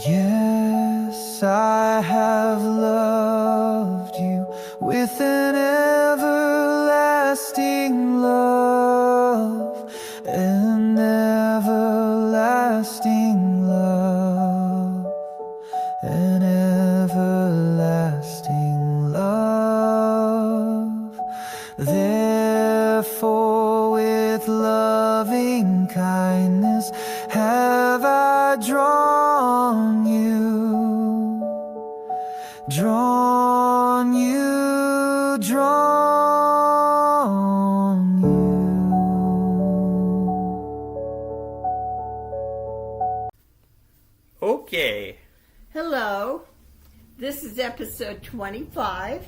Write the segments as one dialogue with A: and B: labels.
A: Yes, I have loved you with an everlasting love, an everlasting love, an everlasting love. Therefore, with loving kindness have I drawn you, drawn you, drawn you.
B: Okay.
C: Hello, this is episode 25,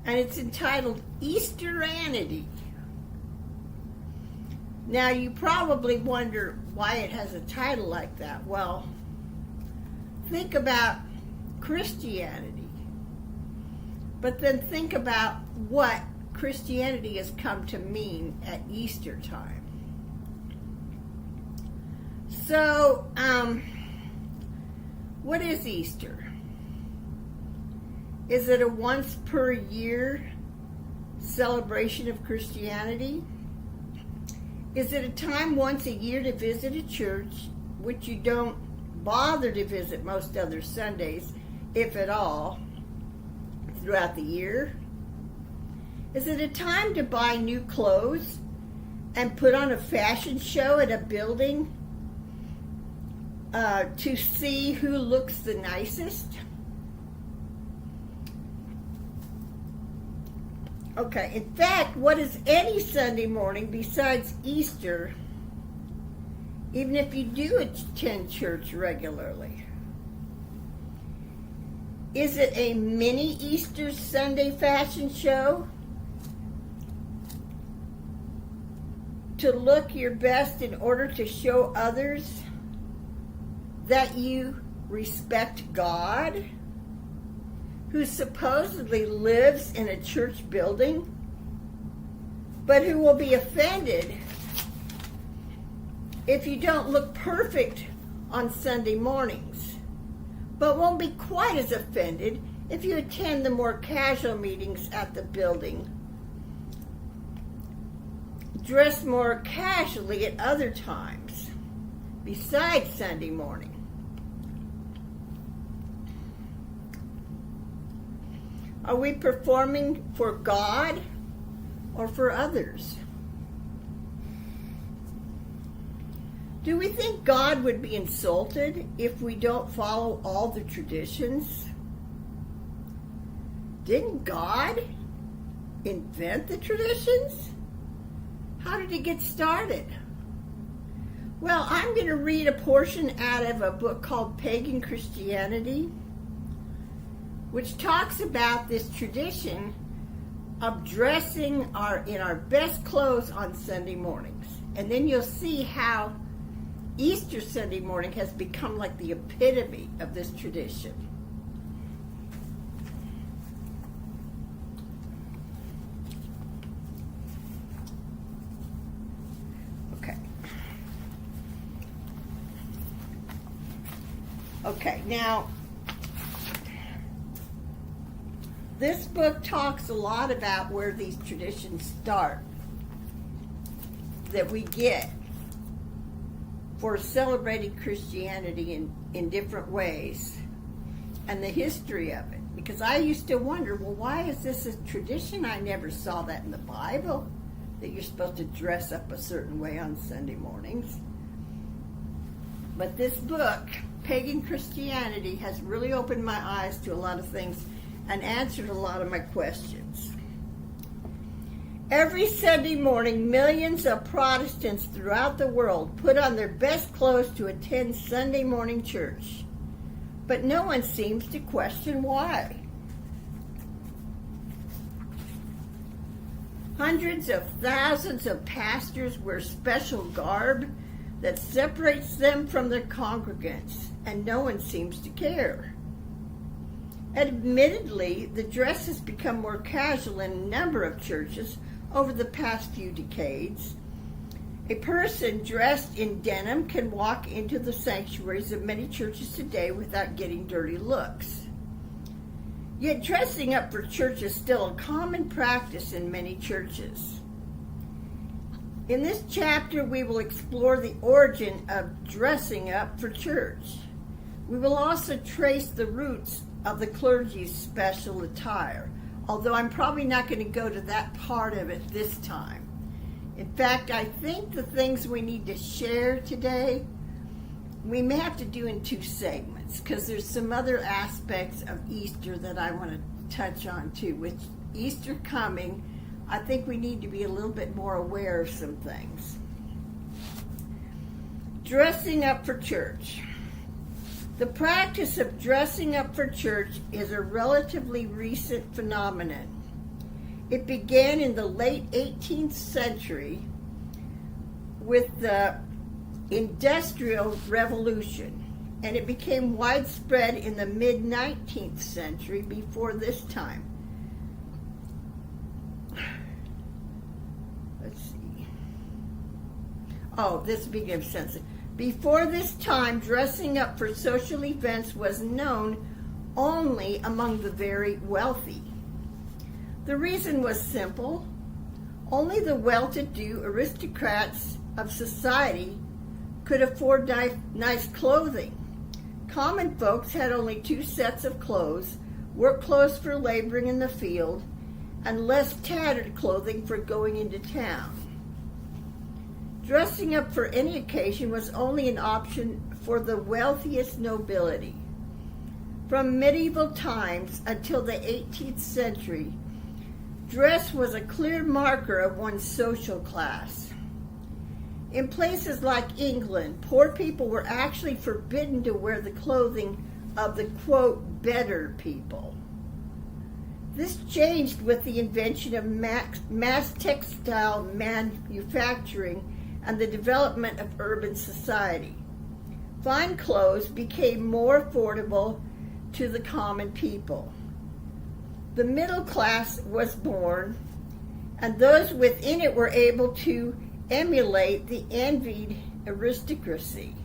C: and it's entitled Easter-anity. Now, you probably wonder why it has a title like that. Well, think about Christianity, but then think about what Christianity has come to mean at Easter time. So, what is Easter? Is it a once per year celebration of Christianity? Is it a time once a year to visit a church, which you don't bother to visit most other Sundays, if at all, throughout the year? Is it a time to buy new clothes and put on a fashion show at a building to see who looks the nicest? Okay, in fact, what is any Sunday morning besides Easter, even if you do attend church regularly? Is it a mini Easter Sunday fashion show to look your best in order to show others that you respect God, who supposedly lives in a church building, but who will be offended if you don't look perfect on Sunday mornings, but won't be quite as offended if you attend the more casual meetings at the building, dress more casually at other times besides Sunday morning? Are we performing for God or for others? Do we think God would be insulted if we don't follow all the traditions? Didn't God invent the traditions? How did it get started? Well, I'm going to read a portion out of a book called Pagan Christianity, which talks about this tradition of dressing in our best clothes on Sunday mornings. And then you'll see how Easter Sunday morning has become like the epitome of this tradition. Okay, now, this book talks a lot about where these traditions start that we get for celebrating Christianity in different ways, and the history of it. Because I used to wonder, well, why is this a tradition? I never saw that in the Bible, that you're supposed to dress up a certain way on Sunday mornings. But this book, Pagan Christianity, has really opened my eyes to a lot of things and answered a lot of my questions. Every Sunday morning, millions of Protestants throughout the world put on their best clothes to attend Sunday morning church. But no one seems to question why. Hundreds of thousands of pastors wear special garb that separates them from their congregants, and no one seems to care. Admittedly, the dress has become more casual in a number of churches over the past few decades, A person dressed in denim can walk into the sanctuaries of many churches today without getting dirty looks. Yet dressing up for church is still a common practice in many churches. In this chapter, we will explore the origin of dressing up for church. We will also trace the roots of the clergy's special attire, although I'm probably not going to go to that part of it this time. In fact, I think the things we need to share today, we may have to do in two segments, because there's some other aspects of Easter that I want to touch on too. With Easter coming, I think we need to be a little bit more aware of some things. Dressing up for church. The practice of dressing up for church is a relatively recent phenomenon. It began in the late 18th century with the Industrial Revolution, and it became widespread in the mid-19th century before this time. Let's see. Oh, this began sense. Before this time, dressing up for social events was known only among the very wealthy. The reason was simple. Only the well-to-do aristocrats of society could afford nice clothing. Common folks had only 2 sets of clothes, work clothes for laboring in the field, and less tattered clothing for going into town. Dressing up for any occasion was only an option for the wealthiest nobility. From medieval times until the 18th century, dress was a clear marker of one's social class. In places like England, poor people were actually forbidden to wear the clothing of the, quote, better people. This changed with the invention of mass textile manufacturing and the development of urban society. Fine clothes became more affordable to the common people. The middle class was born, and those within it were able to emulate the envied aristocracy.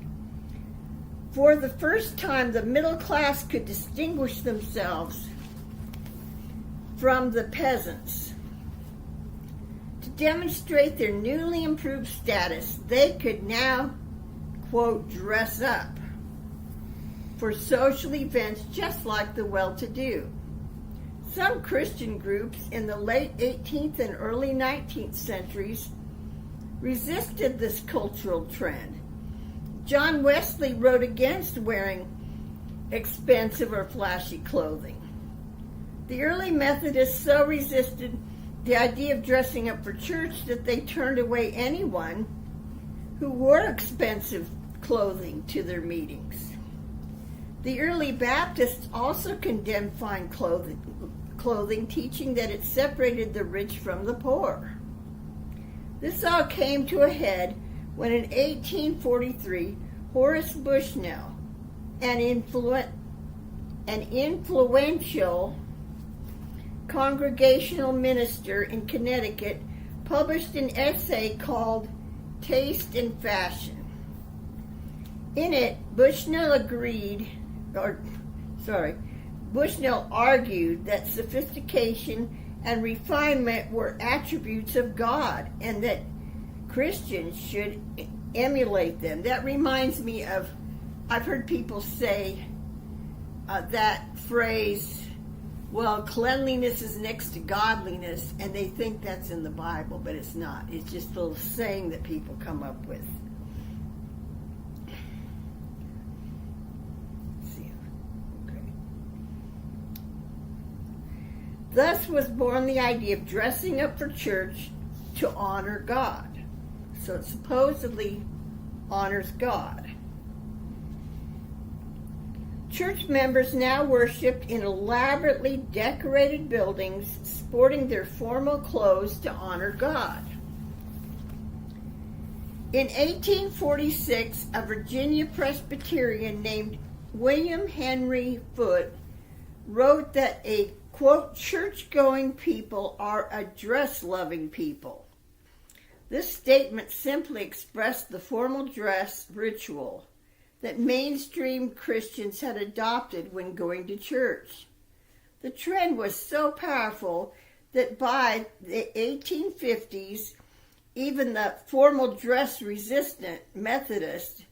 C: For the first time, the middle class could distinguish themselves from the peasants. To demonstrate their newly improved status, they could now, quote, dress up for social events just like the well-to-do. Some Christian groups in the late 18th and early 19th centuries resisted this cultural trend. John Wesley wrote against wearing expensive or flashy clothing. The early Methodists so resisted the idea of dressing up for church that they turned away anyone who wore expensive clothing to their meetings. The early Baptists also condemned fine clothing, teaching that it separated the rich from the poor. This all came to a head when in 1843, Horace Bushnell, an influential congregational minister in Connecticut, published an essay called Taste and Fashion. In it, Bushnell argued that sophistication and refinement were attributes of God and that Christians should emulate them. That reminds me of, I've heard people say that phrase, well, cleanliness is next to godliness, and they think that's in the Bible, but it's not. It's just a little saying that people come up with. Thus was born the idea of dressing up for church to honor God. So it supposedly honors God. Church members now worshiped in elaborately decorated buildings, sporting their formal clothes to honor God. In 1846, a Virginia Presbyterian named William Henry Foote wrote that a, quote, church-going people are a dress-loving people. This statement simply expressed the formal dress ritual that mainstream Christians had adopted when going to church. The trend was so powerful that by the 1850s, even the formal dress resistant Methodists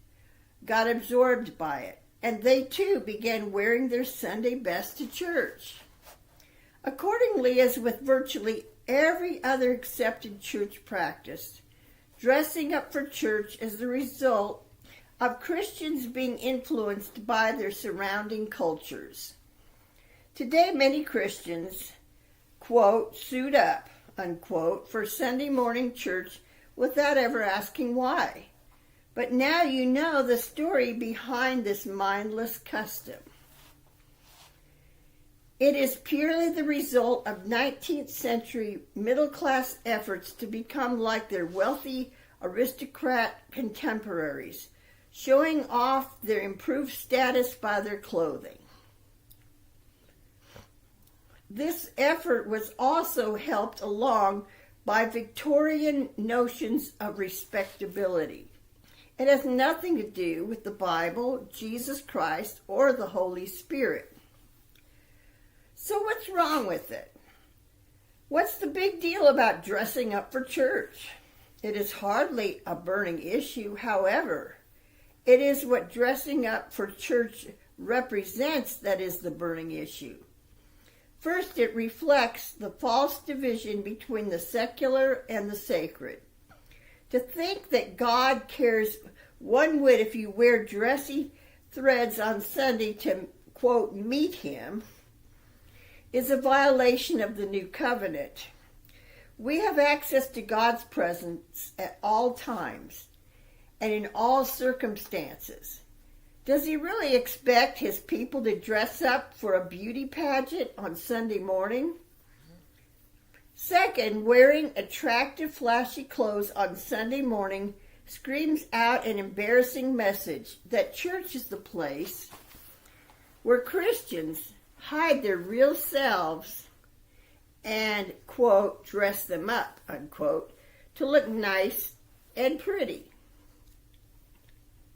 C: got absorbed by it, and they too began wearing their Sunday best to church. Accordingly, as with virtually every other accepted church practice, dressing up for church is the result of Christians being influenced by their surrounding cultures. Today, many Christians, quote, suit up, unquote, for Sunday morning church without ever asking why. But now you know the story behind this mindless custom. It is purely the result of 19th century middle-class efforts to become like their wealthy aristocrat contemporaries, showing off their improved status by their clothing. This effort was also helped along by Victorian notions of respectability. It has nothing to do with the Bible, Jesus Christ, or the Holy Spirit. So what's wrong with it? What's the big deal about dressing up for church? It is hardly a burning issue. However, it is what dressing up for church represents that is the burning issue. First, it reflects the false division between the secular and the sacred. To think that God cares one whit if you wear dressy threads on Sunday to, quote, meet him, is a violation of the new covenant. We have access to God's presence at all times and in all circumstances. Does he really expect his people to dress up for a beauty pageant on Sunday morning? Second, wearing attractive, flashy clothes on Sunday morning screams out an embarrassing message that church is the place where Christians hide their real selves and, quote, dress them up, unquote, to look nice and pretty.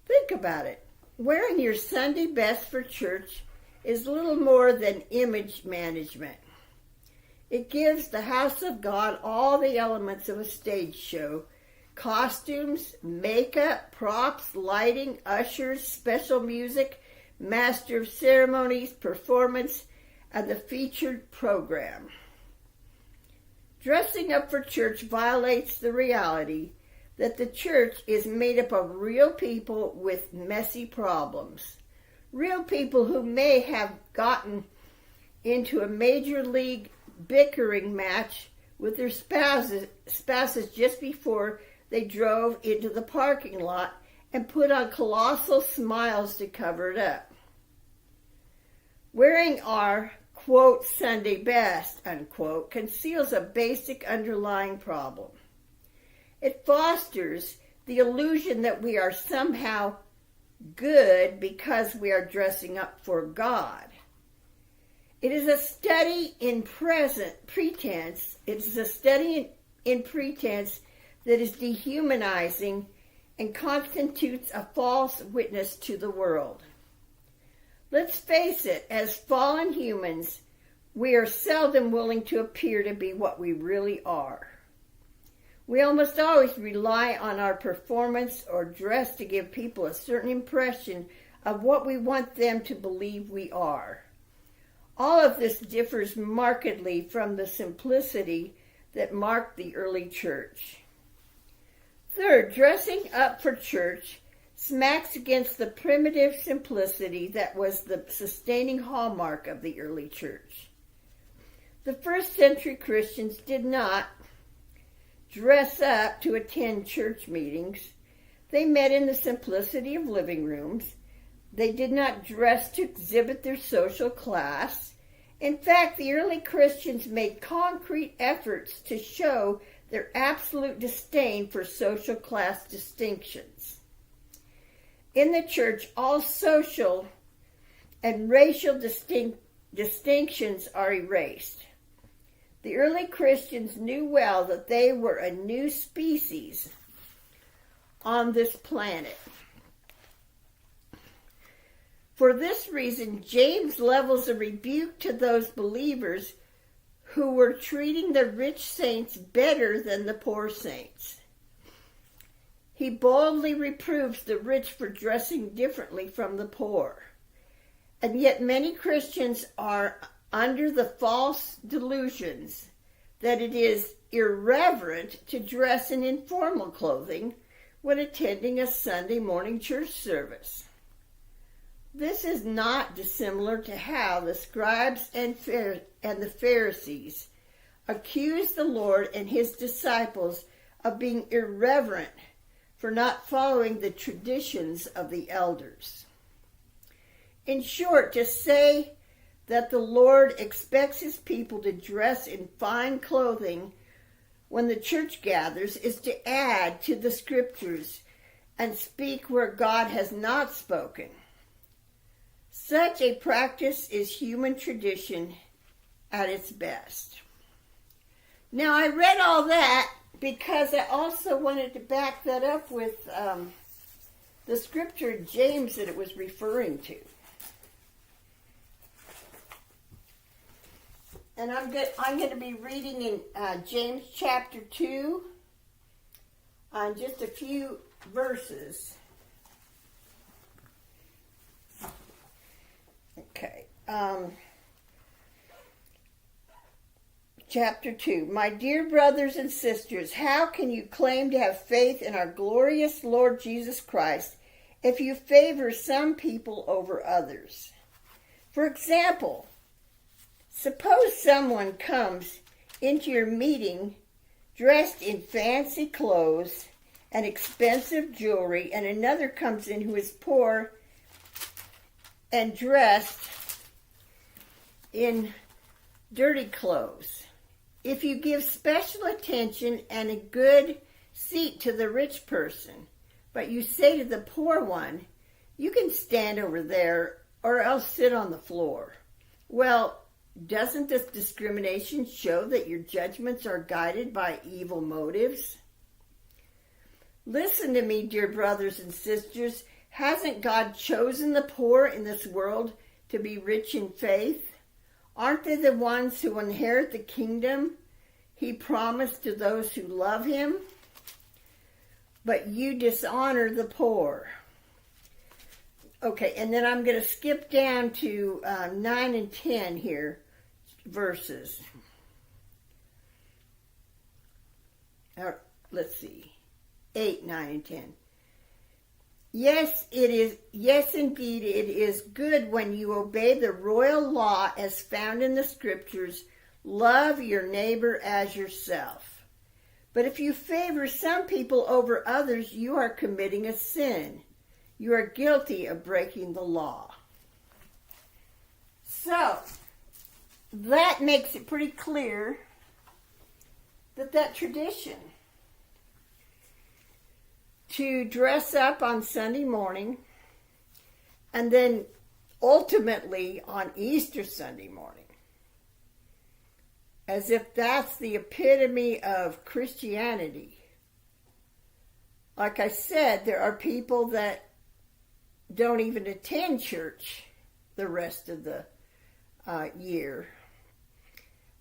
C: Think about it. Wearing your Sunday best for church is little more than image management. It gives the house of God all the elements of a stage show: costumes, makeup, props, lighting, ushers, special music, master of ceremonies, performance, and the featured program. Dressing up for church violates the reality that the church is made up of real people with messy problems. Real people who may have gotten into a major league bickering match with their spouses just before they drove into the parking lot and put on colossal smiles to cover it up. Wearing our, quote, Sunday best, unquote, conceals a basic underlying problem. It fosters the illusion that we are somehow good because we are dressing up for God. It is a study in pretense. It is a study in pretense that is dehumanizing and constitutes a false witness to the world. Let's face it, as fallen humans, we are seldom willing to appear to be what we really are. We almost always rely on our performance or dress to give people a certain impression of what we want them to believe we are. All of this differs markedly from the simplicity that marked the early church. Third, dressing up for church smacks against the primitive simplicity that was the sustaining hallmark of the early church. The first century Christians did not dress up to attend church meetings. They met in the simplicity of living rooms. They did not dress to exhibit their social class. In fact, the early Christians made concrete efforts to show their absolute disdain for social class distinctions. In the church, all social and racial distinctions are erased. The early Christians knew well that they were a new species on this planet. For this reason, James levels a rebuke to those believers who were treating the rich saints better than the poor saints. He boldly reproves the rich for dressing differently from the poor. And yet many Christians are under the false delusions that it is irreverent to dress in informal clothing when attending a Sunday morning church service. This is not dissimilar to how the scribes and the Pharisees accused the Lord and his disciples of being irreverent for not following the traditions of the elders. In short, to say that the Lord expects his people to dress in fine clothing when the church gathers is to add to the scriptures and speak where God has not spoken. Such a practice is human tradition at its best. Now, I read all that because I also wanted to back that up with the scripture in James that it was referring to. And I'm going to be reading in James chapter 2 on just a few verses. Okay. Chapter 2. My dear brothers and sisters, how can you claim to have faith in our glorious Lord Jesus Christ if you favor some people over others? For example, suppose someone comes into your meeting dressed in fancy clothes and expensive jewelry, and another comes in who is poor and dressed in dirty clothes. If you give special attention and a good seat to the rich person, but you say to the poor one, you can stand over there or else sit on the floor, well, doesn't this discrimination show that your judgments are guided by evil motives? Listen to me, dear brothers and sisters. Hasn't God chosen the poor in this world to be rich in faith? Aren't they the ones who inherit the kingdom he promised to those who love him? But you dishonor the poor. Okay, and then I'm going to skip down to 9 and 10 here, verses. Let's see, 8, 9, and 10. Yes, it is. Yes, indeed, it is good when you obey the royal law as found in the scriptures. Love your neighbor as yourself. But if you favor some people over others, you are committing a sin. You are guilty of breaking the law. So, that makes it pretty clear that tradition to dress up on Sunday morning and then ultimately on Easter Sunday morning, as if that's the epitome of Christianity. Like I said, there are people that don't even attend church the rest of the year.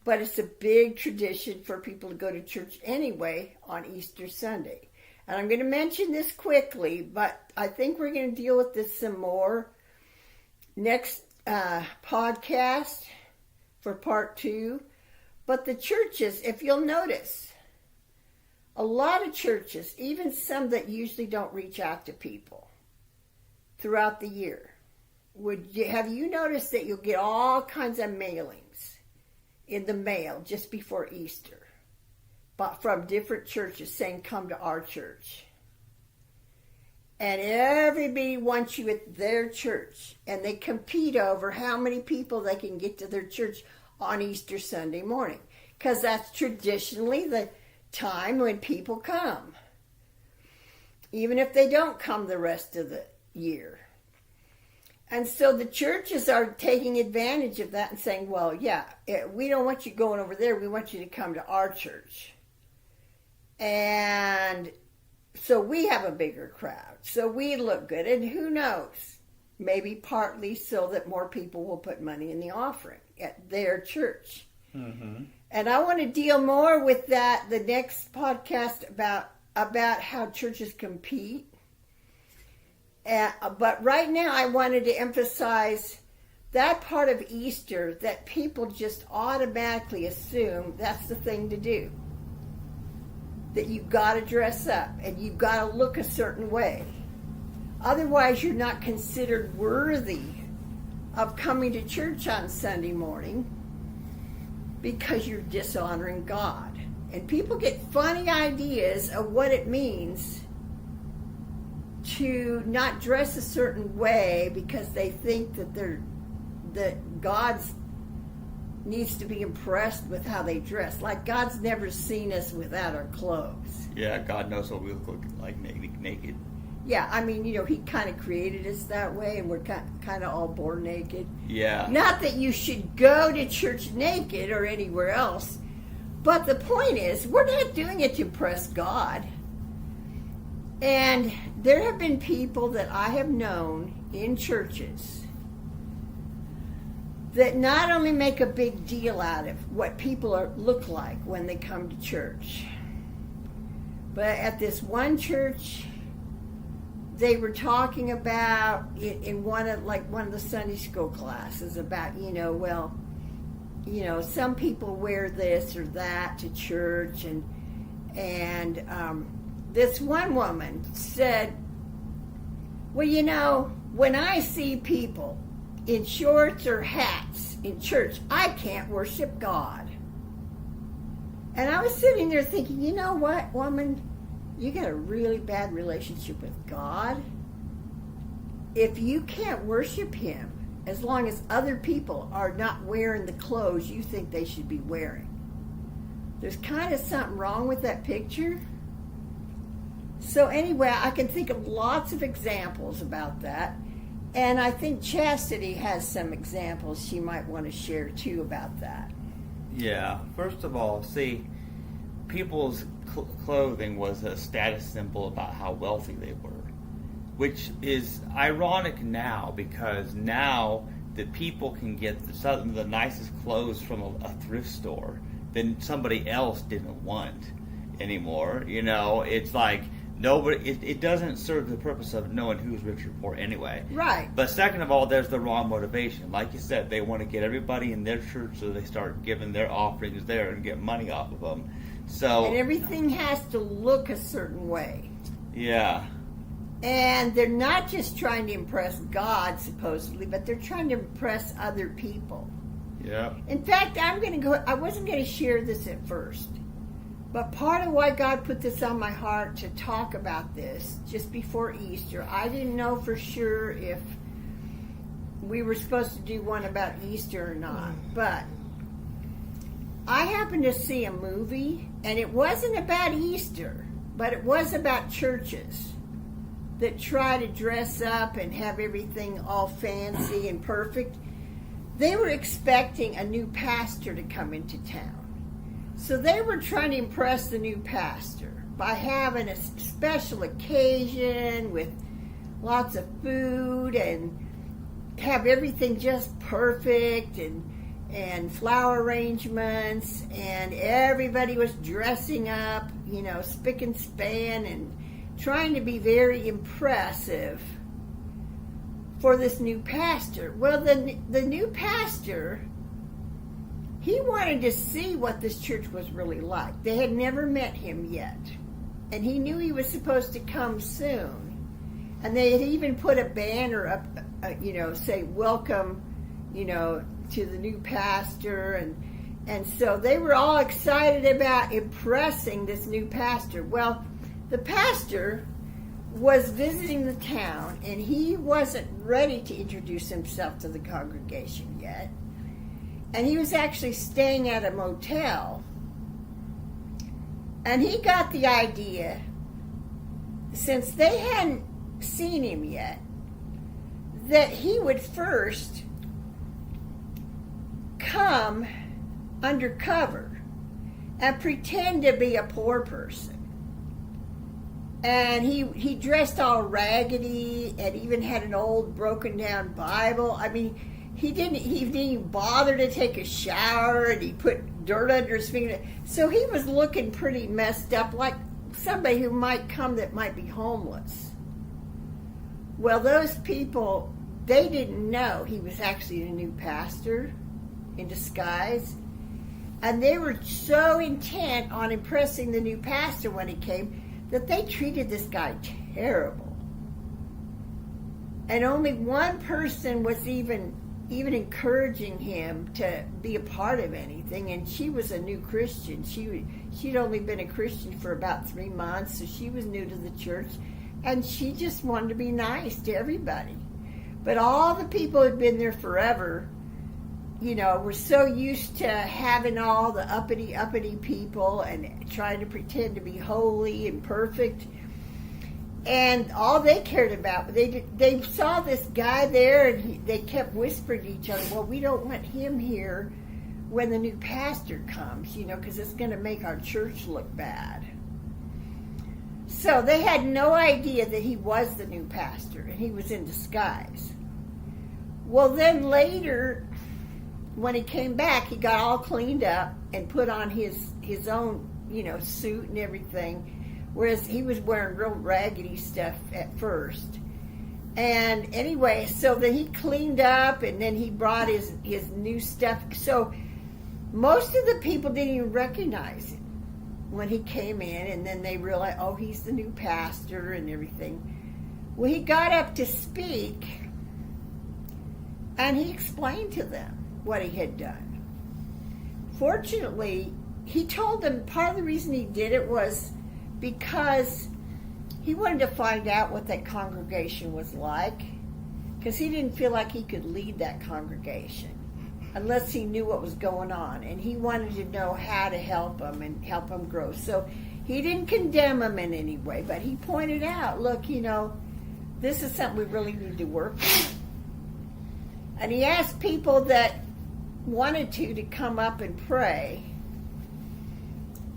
C: But it's a big tradition for people to go to church anyway on Easter Sunday. And I'm going to mention this quickly, but I think we're going to deal with this some more next podcast for part 2. But the churches, if you'll notice, a lot of churches, even some that usually don't reach out to people throughout the year, have you noticed that you'll get all kinds of mailings in the mail just before Easter, but from different churches saying, come to our church. And everybody wants you at their church, and they compete over how many people they can get to their church on Easter Sunday morning, because that's traditionally the time when people come, even if they don't come the rest of the year. And so the churches are taking advantage of that and saying, well, yeah, we don't want you going over there. We want you to come to our church. And so we have a bigger crowd. So we look good. And who knows? Maybe partly so that more people will put money in the offering at their church. Mm-hmm. And I want to deal more with that the next podcast about how churches compete. But right now I wanted to emphasize that part of Easter that people just automatically assume that's the thing to do. That you've got to dress up and you've got to look a certain way. Otherwise, you're not considered worthy of coming to church on Sunday morning because you're dishonoring God. And people get funny ideas of what it means to not dress a certain way because they think that God's needs to be impressed with how they dress. Like God's never seen us without our clothes.
B: Yeah, God knows what we look like naked.
C: Yeah, I mean, he kind of created us that way, and we're kind of all born naked.
B: Yeah.
C: Not that you should go to church naked or anywhere else, but the point is, we're not doing it to impress God. And there have been people that I have known in churches that not only make a big deal out of what people look like when they come to church, but at this one church, they were talking about in one of the Sunday school classes about, some people wear this or that to church, and this one woman said, well, when I see people in shorts or hats in church, I can't worship God. And I was sitting there thinking, you know what, woman? You got a really bad relationship with God. If you can't worship Him as long as other people are not wearing the clothes you think they should be wearing, there's kind of something wrong with that picture. So anyway, I can think of lots of examples about that. And I think Chastity has some examples she might want to share too about that.
B: Yeah. First of all, see, people's clothing was a status symbol about how wealthy they were, which is ironic now because now that people can get some of the nicest clothes from a thrift store than somebody else didn't want anymore. It's like nobody. It doesn't serve the purpose of knowing who's rich or poor anyway.
C: Right.
B: But second of all, there's the wrong motivation. Like you said, they want to get everybody in their church so they start giving their offerings there and get money off of them. So
C: and everything has to look a certain way.
B: Yeah.
C: And they're not just trying to impress God, supposedly, but they're trying to impress other people.
B: Yeah.
C: In fact, I wasn't going to share this at first, but part of why God put this on my heart to talk about this just before Easter, I didn't know for sure if we were supposed to do one about Easter or not, but I happened to see a movie, and it wasn't about Easter, but it was about churches that try to dress up and have everything all fancy and perfect. They were expecting a new pastor to come into town. So they were trying to impress the new pastor by having a special occasion with lots of food and have everything just perfect and flower arrangements, and everybody was dressing up, spick and span and trying to be very impressive for this new pastor. Well, the new pastor, he wanted to see what this church was really like. They had never met him yet, and he knew he was supposed to come soon. And they had even put a banner up, say welcome, to the new pastor, and so they were all excited about impressing this new pastor. Well, the pastor was visiting the town, and he wasn't ready to introduce himself to the congregation yet. And he was actually staying at a motel. And he got the idea, since they hadn't seen him yet, that he would first come undercover and pretend to be a poor person. And he dressed all raggedy and even had an old broken down Bible. I mean, he didn't even bother to take a shower, and he put dirt under his finger. So he was looking pretty messed up, like somebody who might come that might be homeless. Well, those people, they didn't know he was actually a new pastor in disguise. And they were so intent on impressing the new pastor when he came that they treated this guy terrible. And only one person was even encouraging him to be a part of anything, and she was a new Christian. She'd only been a Christian for about 3 months, so she was new to the church, and she just wanted to be nice to everybody. But all the people who'd been there forever, were so used to having all the uppity people and trying to pretend to be holy and perfect. And all they cared about, they saw this guy there, and they kept whispering to each other, well, we don't want him here when the new pastor comes, because it's going to make our church look bad. So they had no idea that he was the new pastor, and he was in disguise. Well, then later, when he came back, he got all cleaned up and put on his own, suit and everything, whereas he was wearing real raggedy stuff at first. And anyway, so then he cleaned up, and then he brought his new stuff. So most of the people didn't even recognize him when he came in, and then they realized, oh, he's the new pastor and everything. Well, he got up to speak, and he explained to them what he had done. Fortunately, he told them part of the reason he did it was because he wanted to find out what that congregation was like, because he didn't feel like he could lead that congregation unless he knew what was going on, and he wanted to know how to help them and help them grow. So he didn't condemn them in any way, but he pointed out, look, this is something we really need to work on. And he asked people that wanted to come up and pray,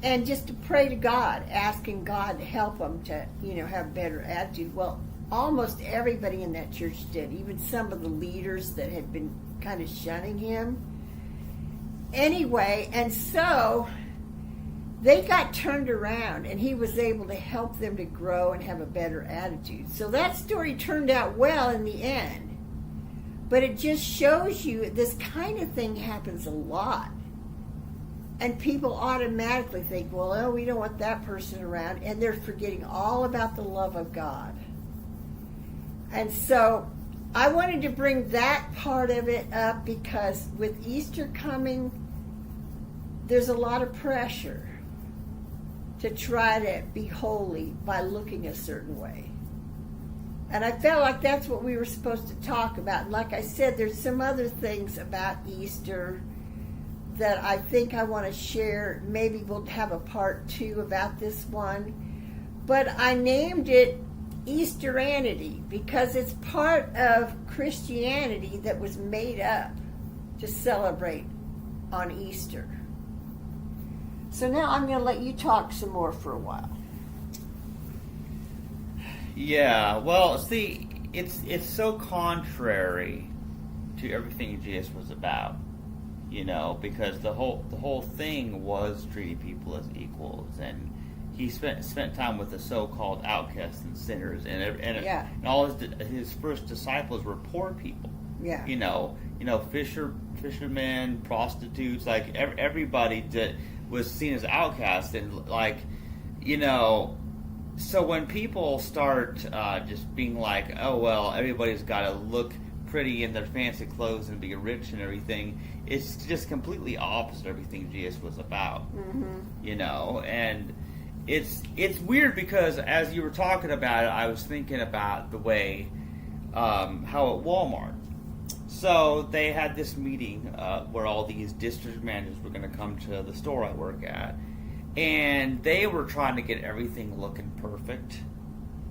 C: and just to pray to God, asking God to help them to, have a better attitude. Well, almost everybody in that church did, even some of the leaders that had been kind of shunning him. Anyway, and so they got turned around, and he was able to help them to grow and have a better attitude. So that story turned out well in the end. But it just shows you this kind of thing happens a lot. And people automatically think, well, we don't want that person around. And they're forgetting all about the love of God. And so I wanted to bring that part of it up because with Easter coming, there's a lot of pressure to try to be holy by looking a certain way. And I felt like that's what we were supposed to talk about. And like I said, there's some other things about Easter that I think I want to share. Maybe we'll have a part 2 about this one. But I named it Easter-anity because it's part of Christianity that was made up to celebrate on Easter. So now I'm going to let you talk some more for a while.
B: Yeah, well, see, it's so contrary to everything Jesus was about, because the whole thing was treating people as equals, and he spent time with the so-called outcasts and sinners, and all his first disciples were poor people.
C: Yeah,
B: fishermen, prostitutes, like everybody that was seen as outcasts, and So when people start just being like, oh, well, everybody's got to look pretty in their fancy clothes and be rich and everything, it's just completely opposite of everything Jesus was about, and it's weird because as you were talking about it, I was thinking about the way, how at Walmart, so they had this meeting where all these district managers were going to come to the store I work at, and they were trying to get everything looking perfect,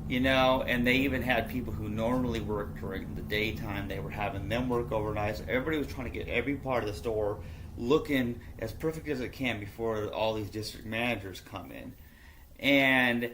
B: and they even had people who normally work during the daytime. They were having them work overnight. So everybody was trying to get every part of the store looking as perfect as it can before all these district managers come in. And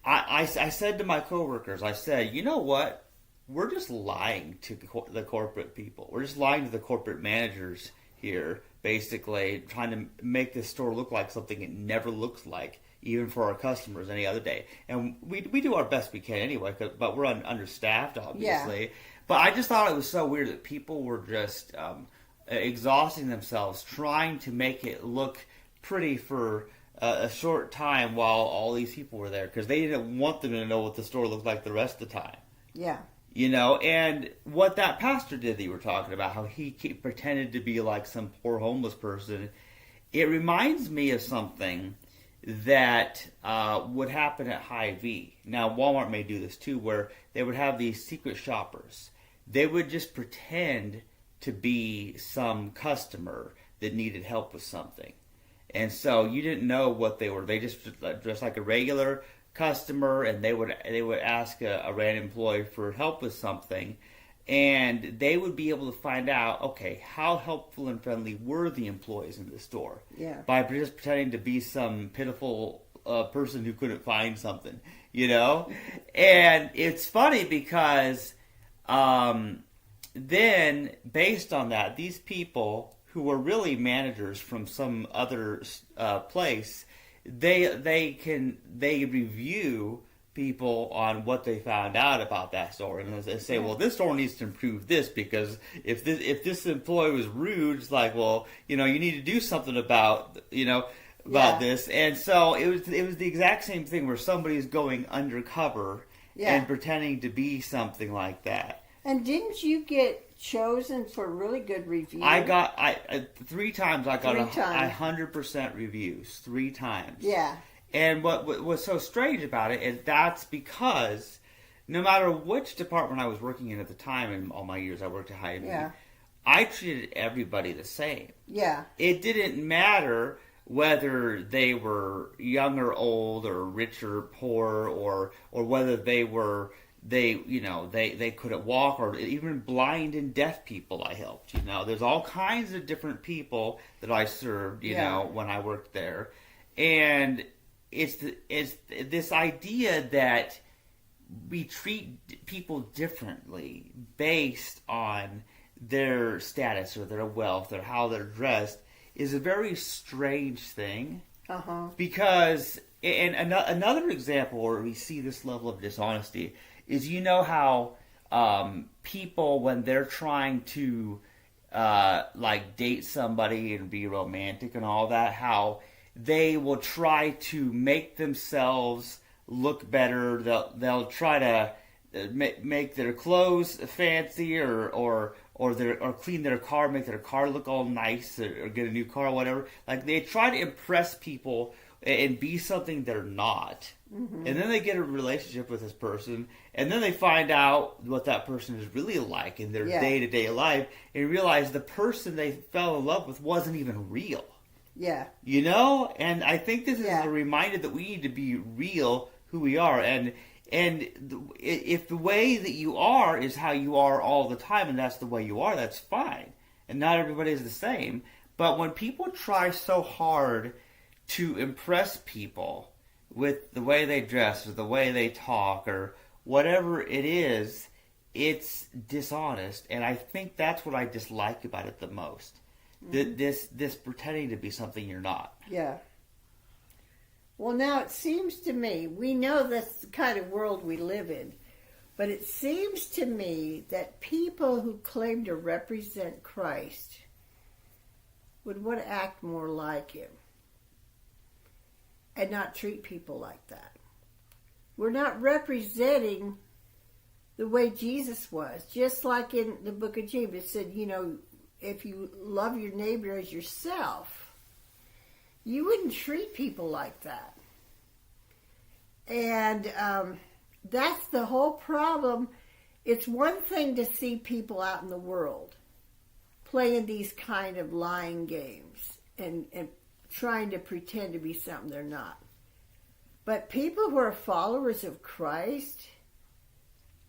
B: I said to my coworkers, I said, you know what? We're just lying to the corporate people. We're just lying to the corporate managers here, basically trying to make this store look like something it never looks like, even for our customers any other day. And we do our best we can anyway, but we're understaffed, obviously. Yeah. But I just thought it was so weird that people were just exhausting themselves trying to make it look pretty for a short time while all these people were there, because they didn't want them to know what the store looked like the rest of the time.
C: Yeah.
B: And what that pastor did that you were talking about, how he pretended to be like some poor homeless person, it reminds me of something that would happen at Hy-Vee. Now, Walmart may do this too, where they would have these secret shoppers. They would just pretend to be some customer that needed help with something. And so you didn't know what they were. They just dressed like a regular customer, and they would ask a random employee for help with something, and they would be able to find out, okay, how helpful and friendly were the employees in the store?
C: Yeah. By
B: just pretending to be some pitiful person who couldn't find something, And it's funny because then, based on that, these people who were really managers from some other place, they review people on what they found out about that store, and they say, well, this store needs to improve this, because if this employee was rude, it's like, well, you need to do something about this. And so it was the exact same thing where somebody's going undercover and pretending to be something like that.
C: And didn't you get chosen for really good reviews?
B: I got 3 times. I got 100% reviews 3 times.
C: Yeah.
B: And what was so strange about it is that's because no matter which department I was working in at the time, in all my years I worked at Hy-Vee, I treated everybody the same.
C: Yeah.
B: It didn't matter whether they were young or old, or rich or poor, or whether they couldn't walk, or even blind and deaf people I helped. There's all kinds of different people that I served, when I worked there. And it's this idea that we treat people differently based on their status or their wealth or how they're dressed is a very strange thing.
C: Uh-huh.
B: Because, and another example where we see this level of dishonesty is, how people, when they're trying to date somebody and be romantic and all that, how they will try to make themselves look better. They'll try to make their clothes fancy, or clean their car, make their car look all nice, or get a new car or whatever. Like, they try to impress people and be something they're not. Mm-hmm. And then they get a relationship with this person, and then they find out what that person is really like in their day-to-day life, and realize the person they fell in love with wasn't even real.
C: Yeah.
B: And I think this is a reminder that we need to be real who we are. And if the way that you are is how you are all the time, and that's the way you are, that's fine. And not everybody is the same. But when people try so hard to impress people with the way they dress or the way they talk or whatever it is, it's dishonest. And I think that's what I dislike about it the most. Mm-hmm. This pretending to be something you're not.
C: Yeah. Well, now it seems to me, we know that's the kind of world we live in, but it seems to me that people who claim to represent Christ would want to act more like him and not treat people like that. We're not representing the way Jesus was. Just like in the book of James, it said, if you love your neighbor as yourself, you wouldn't treat people like that. And that's the whole problem. It's one thing to see people out in the world playing these kind of lying games and trying to pretend to be something they're not. But people who are followers of Christ,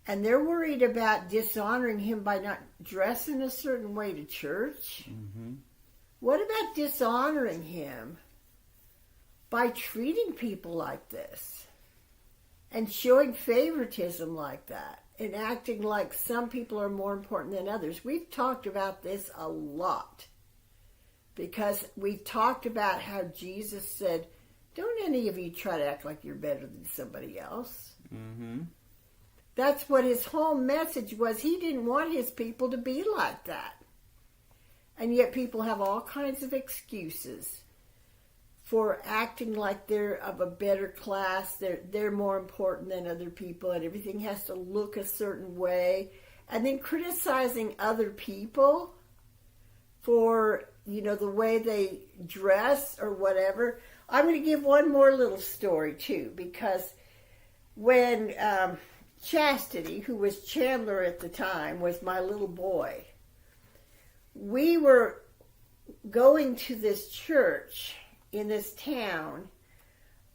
C: and they're worried about dishonoring him by not dressing a certain way to church.
B: Mm-hmm.
C: What about dishonoring him by treating people like this and showing favoritism like that and acting like some people are more important than others? We've talked about this a lot because we've talked about how Jesus said, don't any of you try to act like you're better than somebody else.
B: Mm-hmm.
C: That's what his whole message was. He didn't want his people to be like that. And yet people have all kinds of excuses for acting like they're of a better class. They're more important than other people, and everything has to look a certain way. And then criticizing other people for, the way they dress or whatever. I'm going to give one more little story, too, because when Chastity, who was Chandler at the time, was my little boy, we were going to this church in this town,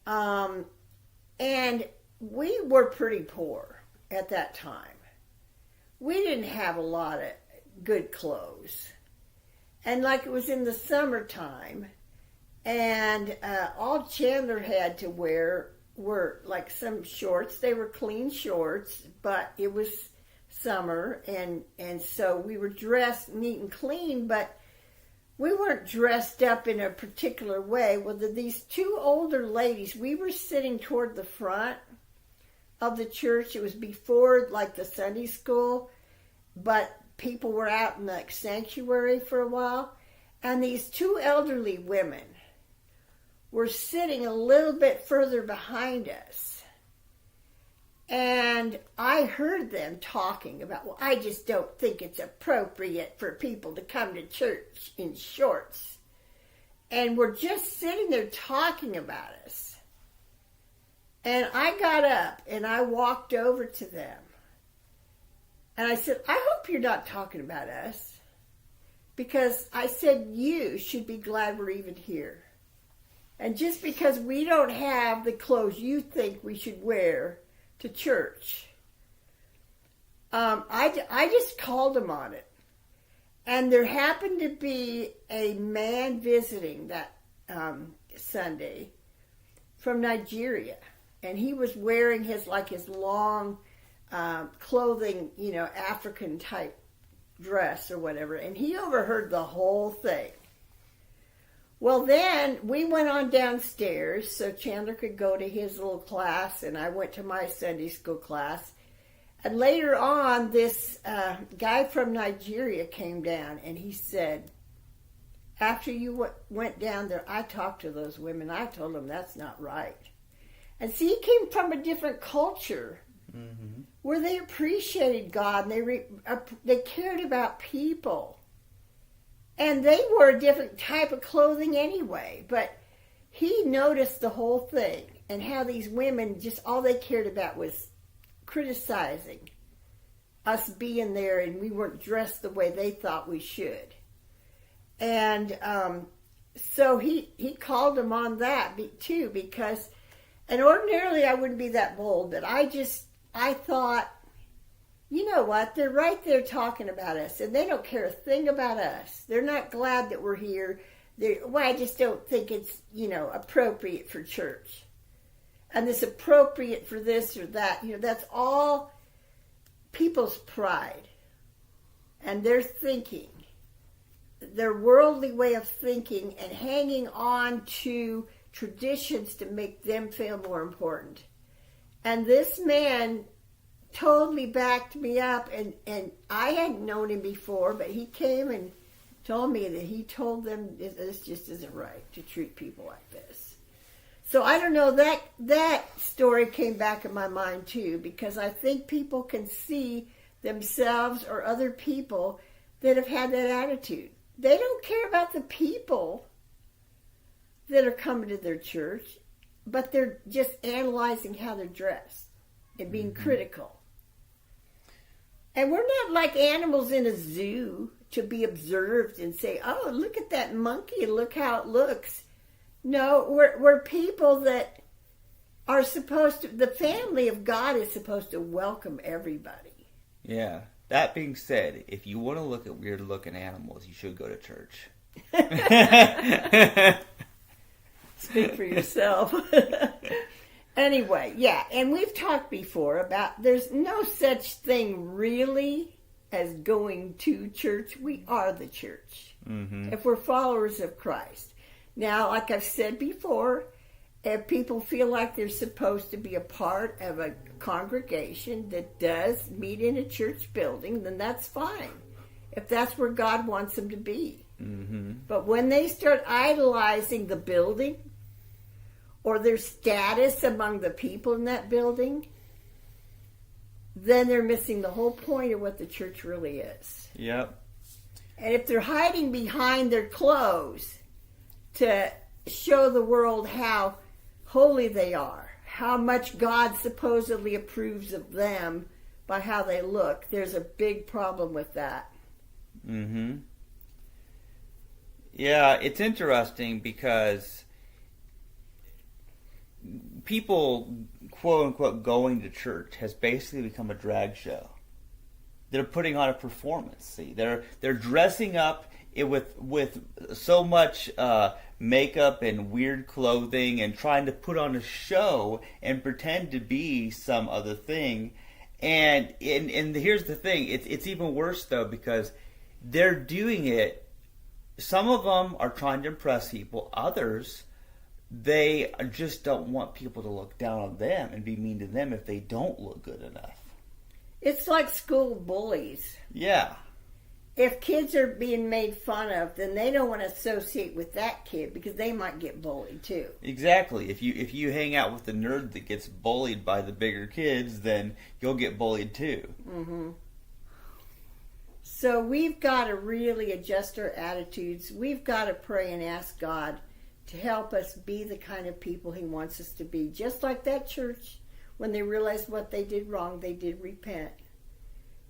C: and we were pretty poor at that time. We didn't have a lot of good clothes. And like it was in the summertime, and all Chandler had to wear were like some shorts. They were clean shorts, but it was summer, and so we were dressed neat and clean, but we weren't dressed up in a particular way. Well, these two older ladies, we were sitting toward the front of the church. It was before like the Sunday school, but people were out in the sanctuary for a while, and these two elderly women were sitting a little bit further behind us. And I heard them talking about, well, I just don't think it's appropriate for people to come to church in shorts. And we're just sitting there talking about us. And I got up and I walked over to them. And I said, I hope you're not talking about us. Because I said, you should be glad we're even here. And just because we don't have the clothes you think we should wear to church, I just called them on it. And there happened to be a man visiting that Sunday from Nigeria. And he was wearing his long clothing, African type dress or whatever. And he overheard the whole thing. Well, then we went on downstairs so Chandler could go to his little class, and I went to my Sunday school class. And later on, this guy from Nigeria came down, and he said, after you went down there, I talked to those women. I told them that's not right. And see, he came from a different culture where they appreciated God, and they cared about people. And they wore a different type of clothing anyway, but he noticed the whole thing and how these women just all they cared about was criticizing us being there, and we weren't dressed the way they thought we should. And so he called them on that too, because, and ordinarily I wouldn't be that bold, but I thought, you know what? They're right there talking about us, and they don't care a thing about us. They're not glad that we're here. Well, I just don't think it's, appropriate for church. And this appropriate for this or that, that's all people's pride. And their thinking, their worldly way of thinking, and hanging on to traditions to make them feel more important. And this man totally backed me up, and I hadn't known him before, but he came and told me that he told them this just isn't right to treat people like this. So I don't know, that story came back in my mind too, because I think people can see themselves or other people that have had that attitude. They don't care about the people that are coming to their church, but they're just analyzing how they're dressed and being critical. And we're not like animals in a zoo to be observed and say, oh, look at that monkey and look how it looks. No, we're people that are supposed to, the family of God is supposed to welcome everybody.
B: Yeah. That being said, if you want to look at weird looking animals, you should go to church.
C: Speak for yourself. Anyway, yeah, and we've talked before about there's no such thing really as going to church. We are the church.
B: Mm-hmm.
C: If we're followers of Christ. Now, like I've said before, if people feel like they're supposed to be a part of a congregation that does meet in a church building, then that's fine. If that's where God wants them to be.
B: Mm-hmm.
C: But when they start idolizing the building or their status among the people in that building, then they're missing the whole point of what the church really is.
B: Yep.
C: And if they're hiding behind their clothes to show the world how holy they are, how much God supposedly approves of them by how they look, there's a big problem with that.
B: Mm-hmm. Yeah, it's interesting because people, quote unquote, going to church has basically become a drag show. They're putting on a performance. See, they're dressing up with so much makeup and weird clothing and trying to put on a show and pretend to be some other thing. And here's the thing: it's even worse though, because they're doing it. Some of them are trying to impress people. Others, they just don't want people to look down on them and be mean to them if they don't look good enough.
C: It's like school bullies.
B: Yeah.
C: If kids are being made fun of, then they don't want to associate with that kid because they might get bullied too.
B: Exactly. If you hang out with the nerd that gets bullied by the bigger kids, then you'll get bullied too.
C: Mm-hmm. So we've got to really adjust our attitudes. We've got to pray and ask God to help us be the kind of people He wants us to be. Just like that church, when they realized what they did wrong, they did repent.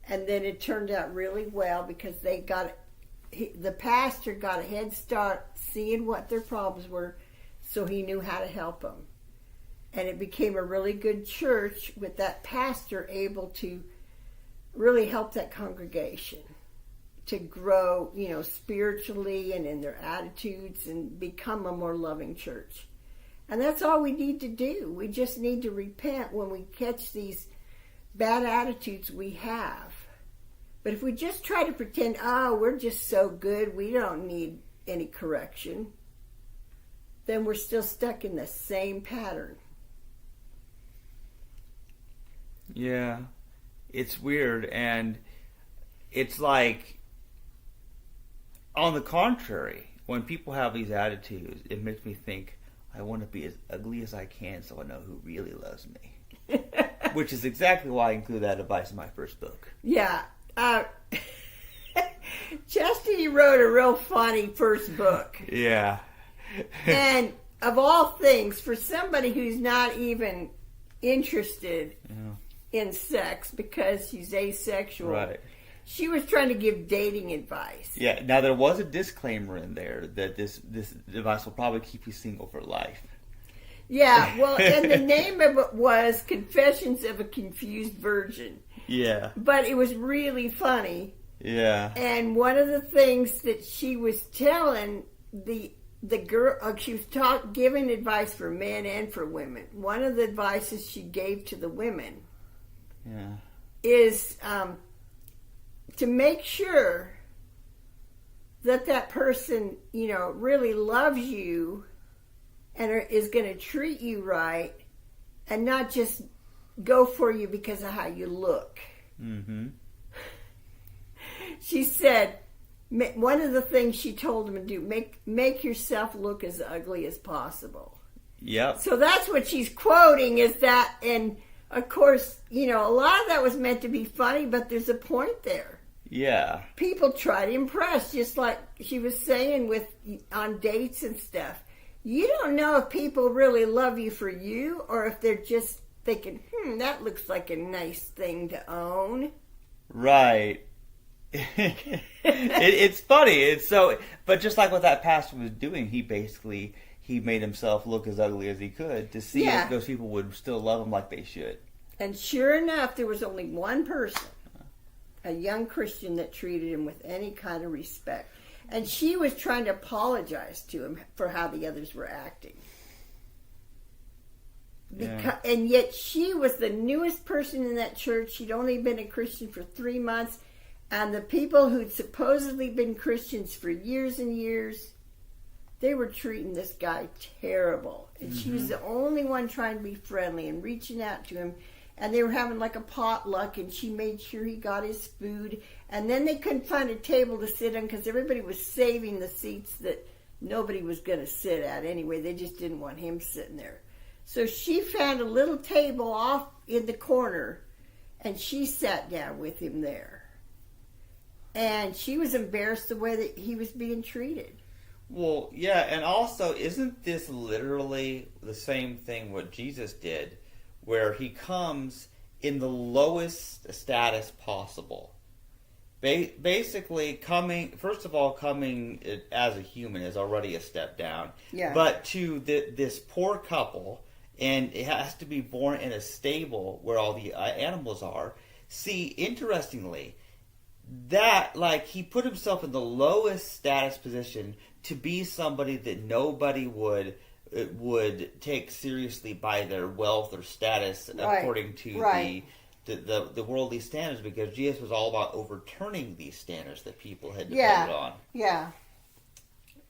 C: And then it turned out really well because the pastor got a head start seeing what their problems were, so he knew how to help them. And it became a really good church with that pastor able to really help that congregation to grow, spiritually and in their attitudes and become a more loving church. And that's all we need to do. We just need to repent when we catch these bad attitudes we have. But if we just try to pretend, we're just so good, we don't need any correction, then we're still stuck in the same pattern.
B: Yeah. It's weird, and it's like, on the contrary, when people have these attitudes, it makes me think, I want to be as ugly as I can so I know who really loves me. Which is exactly why I include that advice in my first book.
C: Yeah. Chastity wrote a real funny first book.
B: Yeah.
C: And of all things, for somebody who's not even interested in sex because she's asexual,
B: right,
C: she was trying to give dating advice.
B: Yeah. Now there was a disclaimer in there that this advice will probably keep you single for life.
C: Yeah, well, and the name of it was Confessions of a Confused Virgin.
B: Yeah.
C: But it was really funny.
B: Yeah.
C: And one of the things that she was telling the girl, she was giving advice for men and for women. One of the advices she gave to the women is to make sure that person, really loves you and is going to treat you right and not just go for you because of how you look.
B: Mm-hmm.
C: She said, one of the things she told him to do, make yourself look as ugly as possible.
B: Yep.
C: So that's what she's quoting is that, and of course, a lot of that was meant to be funny, but there's a point there.
B: Yeah.
C: People try to impress, just like she was saying on dates and stuff. You don't know if people really love you for you or if they're just thinking, that looks like a nice thing to own.
B: Right. It's funny. But just like what that pastor was doing, he he made himself look as ugly as he could to see if those people would still love him like they should.
C: And sure enough, there was only one person, a young Christian, that treated him with any kind of respect. And she was trying to apologize to him for how the others were acting. And yet she was the newest person in that church. She'd only been a Christian for 3 months. And the people who'd supposedly been Christians for years and years, they were treating this guy terrible. And she was the only one trying to be friendly and reaching out to him. And they were having like a potluck, and she made sure he got his food. And then they couldn't find a table to sit on because everybody was saving the seats that nobody was going to sit at anyway. They just didn't want him sitting there. So she found a little table off in the corner, and she sat down with him there. And she was embarrassed the way that he was being treated.
B: Well, yeah, and also, isn't this literally the same thing what Jesus did, where he comes in the lowest status possible? Basically, coming as a human is already a step down.
C: Yeah.
B: But to this poor couple, and it has to be born in a stable where all the animals are. See, interestingly, that, like, he put himself in the lowest status position to be somebody that nobody would take seriously by their wealth or status, according to the worldly standards, because Jesus was all about overturning these standards that people had depended on.
C: Yeah.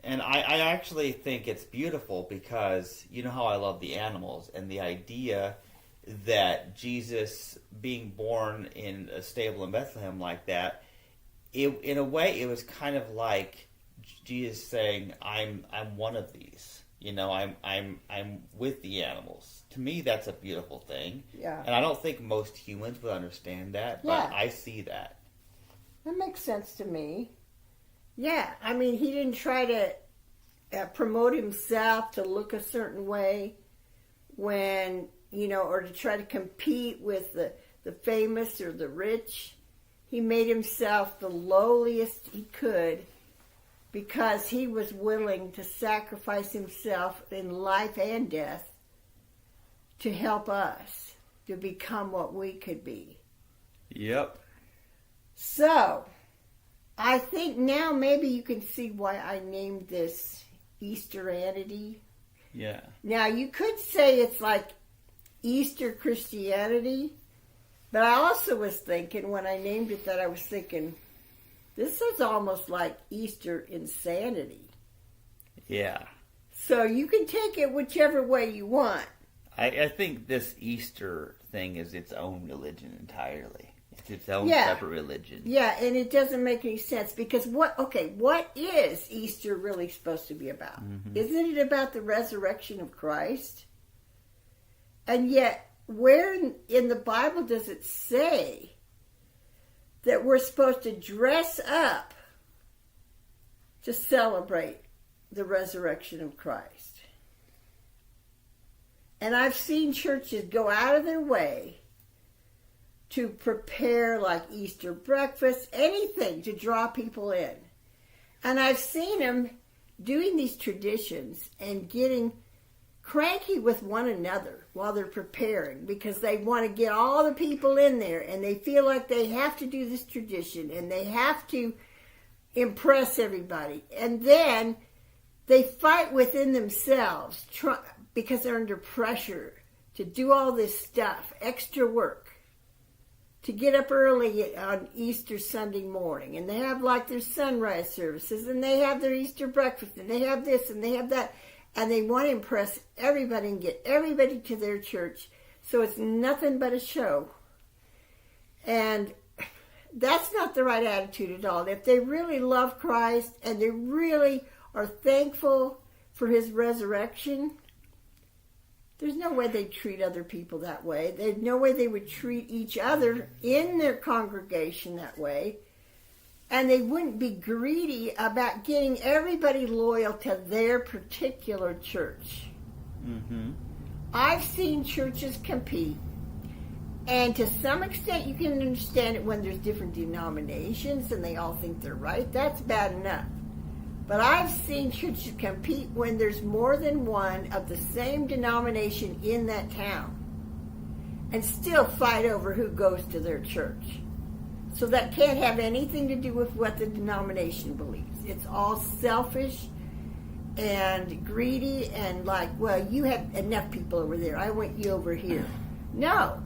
B: And I actually think it's beautiful because you know how I love the animals, and the idea that Jesus being born in a stable in Bethlehem like that, in a way it was kind of like Jesus saying, I'm one of these. You know, I'm with the animals. To me, that's a beautiful thing.
C: Yeah.
B: And I don't think most humans would understand that, but I see that.
C: That makes sense to me. Yeah, I mean, he didn't try to promote himself to look a certain way when, you know, or to try to compete with the famous or the rich. He made himself the lowliest he could because he was willing to sacrifice himself in life and death to help us to become what we could be.
B: Yep.
C: So, I think now maybe you can see why I named this Easter-anity.
B: Yeah.
C: Now, you could say it's like Easter Christianity, but I also was thinking, when I named it that, I was thinking, this is almost like Easter insanity.
B: Yeah.
C: So you can take it whichever way you want.
B: I think this Easter thing is its own religion entirely. It's its own separate religion.
C: Yeah, and it doesn't make any sense because what is Easter really supposed to be about? Mm-hmm. Isn't it about the resurrection of Christ? And yet, where in the Bible does it say that we're supposed to dress up to celebrate the resurrection of Christ? And I've seen churches go out of their way to prepare like Easter breakfast, anything to draw people in. And I've seen them doing these traditions and getting cranky with one another while they're preparing because they want to get all the people in there and they feel like they have to do this tradition and they have to impress everybody. And then they fight within themselves because they're under pressure to do all this stuff, extra work, to get up early on Easter Sunday morning. And they have like their sunrise services and they have their Easter breakfast and they have this and they have that. And they want to impress everybody and get everybody to their church. So it's nothing but a show. And that's not the right attitude at all. If they really love Christ and they really are thankful for his resurrection, there's no way they'd treat other people that way. There's no way they would treat each other in their congregation that way. And they wouldn't be greedy about getting everybody loyal to their particular church. Mm-hmm. I've seen churches compete. And to some extent, you can understand it when there's different denominations and they all think they're right. That's bad enough. But I've seen churches compete when there's more than one of the same denomination in that town and still fight over who goes to their church. So that can't have anything to do with what the denomination believes. It's all selfish and greedy and like, well, you have enough people over there. I want you over here. No.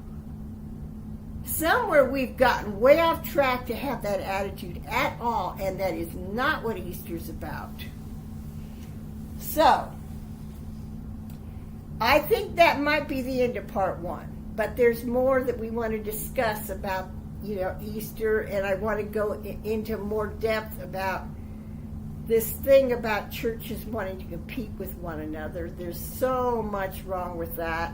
C: Somewhere we've gotten way off track to have that attitude at all, and that is not what Easter's about. So, I think that might be the end of part one. But there's more that we want to discuss about, Easter, and I want to go into more depth about this thing about churches wanting to compete with one another. There's so much wrong with that,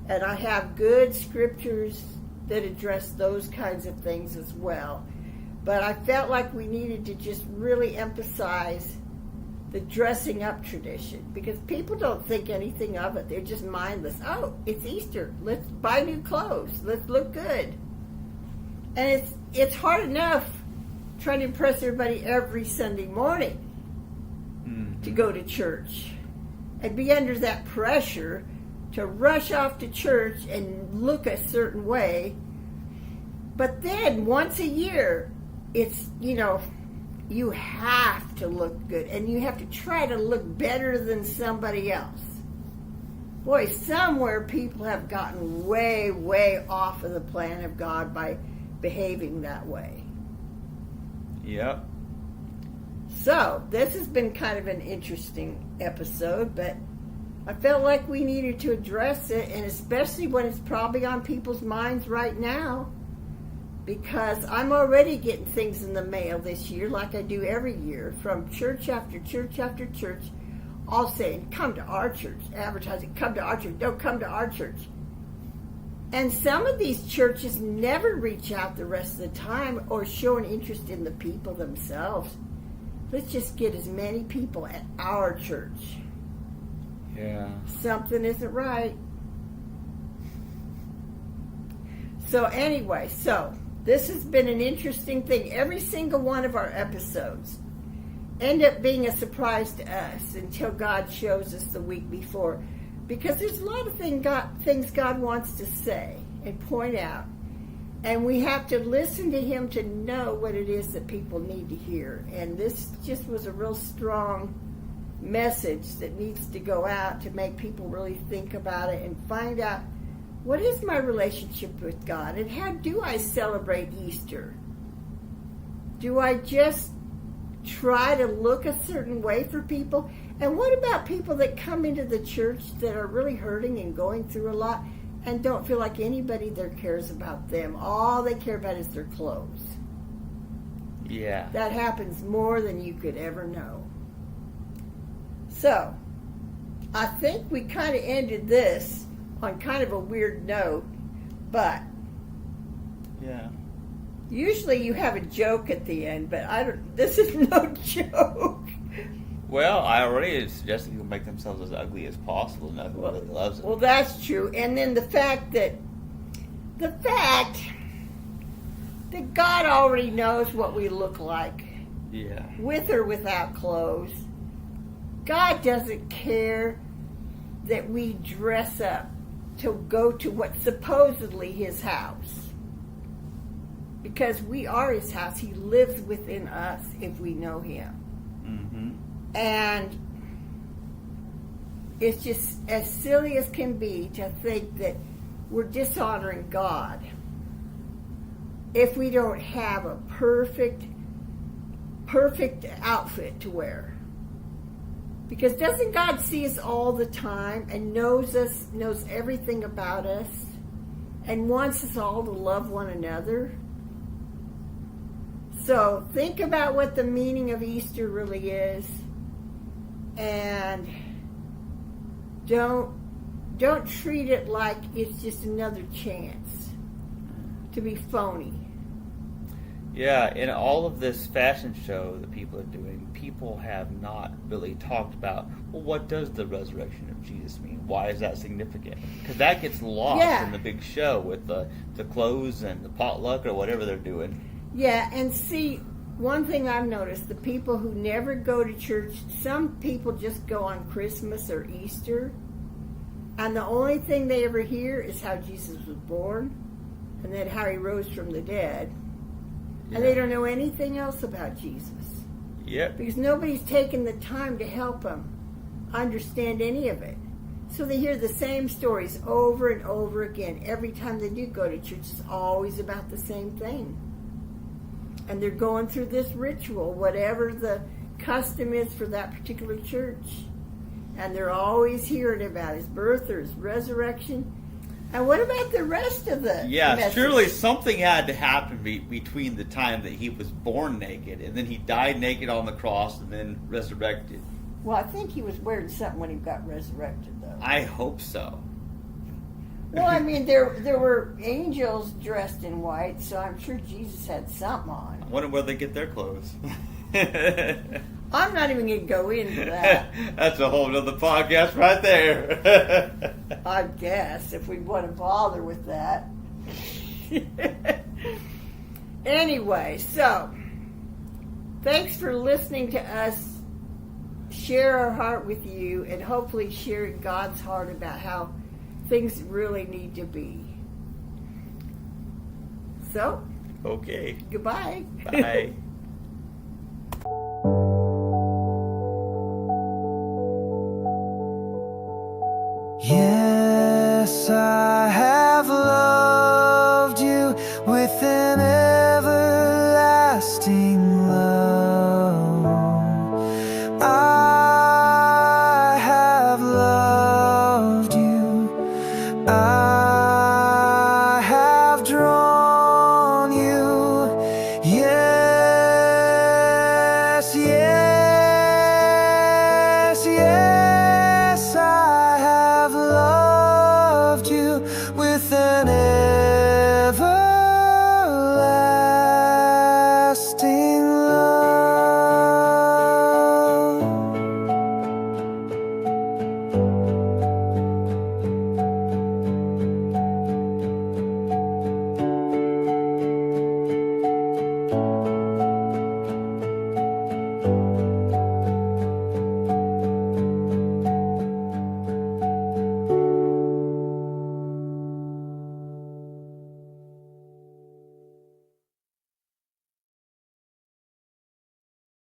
C: and I have good scriptures that address those kinds of things as well. But I felt like we needed to just really emphasize the dressing up tradition, because people don't think anything of it. They're just mindless. Oh, it's Easter. Let's buy new clothes. Let's look good. And it's hard enough trying to impress everybody every Sunday morning to go to church and be under that pressure to rush off to church and look a certain way. But then once a year, it's, you have to look good, and you have to try to look better than somebody else. Boy, somewhere people have gotten way, way off of the plan of God by behaving that way.
B: Yep.
C: So, this has been kind of an interesting episode, but I felt like we needed to address it, and especially when it's probably on people's minds right now, because I'm already getting things in the mail this year, like I do every year, from church after church after church, all saying, come to our church, advertising, come to our church, don't come to our church. And some of these churches never reach out the rest of the time or show an interest in the people themselves. Let's just get as many people at our church.
B: Yeah.
C: Something isn't right. So anyway, this has been an interesting thing. Every single one of our episodes end up being a surprise to us until God shows us the week before. Because there's a lot of things God wants to say and point out. And we have to listen to Him to know what it is that people need to hear. And this just was a real strong message that needs to go out to make people really think about it and find out, what is my relationship with God? And how do I celebrate Easter? Do I just try to look a certain way for people? And what about people that come into the church that are really hurting and going through a lot and don't feel like anybody there cares about them? All they care about is their clothes.
B: Yeah.
C: That happens more than you could ever know. So, I think we kind of ended this on kind of a weird note, but
B: yeah.
C: Usually you have a joke at the end, but this is no joke.
B: Well, I already suggested people make themselves as ugly as possible, and nobody really loves it.
C: Well, that's true. And then the fact that God already knows what we look like.
B: Yeah.
C: With or without clothes. God doesn't care that we dress up to go to what's supposedly His house. Because we are His house. He lives within us if we know Him.
B: Mm-hmm.
C: And it's just as silly as can be to think that we're dishonoring God if we don't have a perfect outfit to wear. Because doesn't God see us all the time and knows us, knows everything about us, and wants us all to love one another? So think about what the meaning of Easter really is, and don't treat it like it's just another chance to be phony.
B: Yeah, in all of this fashion show that people are doing, people have not really talked about, well, what does the resurrection of Jesus mean? Why is that significant? Because that gets lost in the big show with the clothes and the potluck or whatever they're doing.
C: Yeah, and see, one thing I've noticed, the people who never go to church, some people just go on Christmas or Easter, and the only thing they ever hear is how Jesus was born and then how he rose from the dead.
B: Yeah.
C: And they don't know anything else about Jesus.
B: Yep.
C: Because nobody's taken the time to help them understand any of it. So they hear the same stories over and over again. Every time they do go to church, it's always about the same thing. And they're going through this ritual, whatever the custom is for that particular church. And they're always hearing about his birth or his resurrection. And what about the rest of the message?
B: Surely something had to happen between the time that he was born naked and then he died naked on the cross and then resurrected.
C: Well, I think he was wearing something when he got resurrected, though.
B: I hope so.
C: Well, I mean, there were angels dressed in white, so I'm sure Jesus had something on.
B: I wonder where they get their clothes.
C: I'm not even going to go into that.
B: That's a whole other podcast right there.
C: I guess, if we want to bother with that. Anyway, so, thanks for listening to us share our heart with you and hopefully sharing God's heart about how things really need to be. So,
B: Okay.
C: goodbye.
B: Bye.
A: Yes, I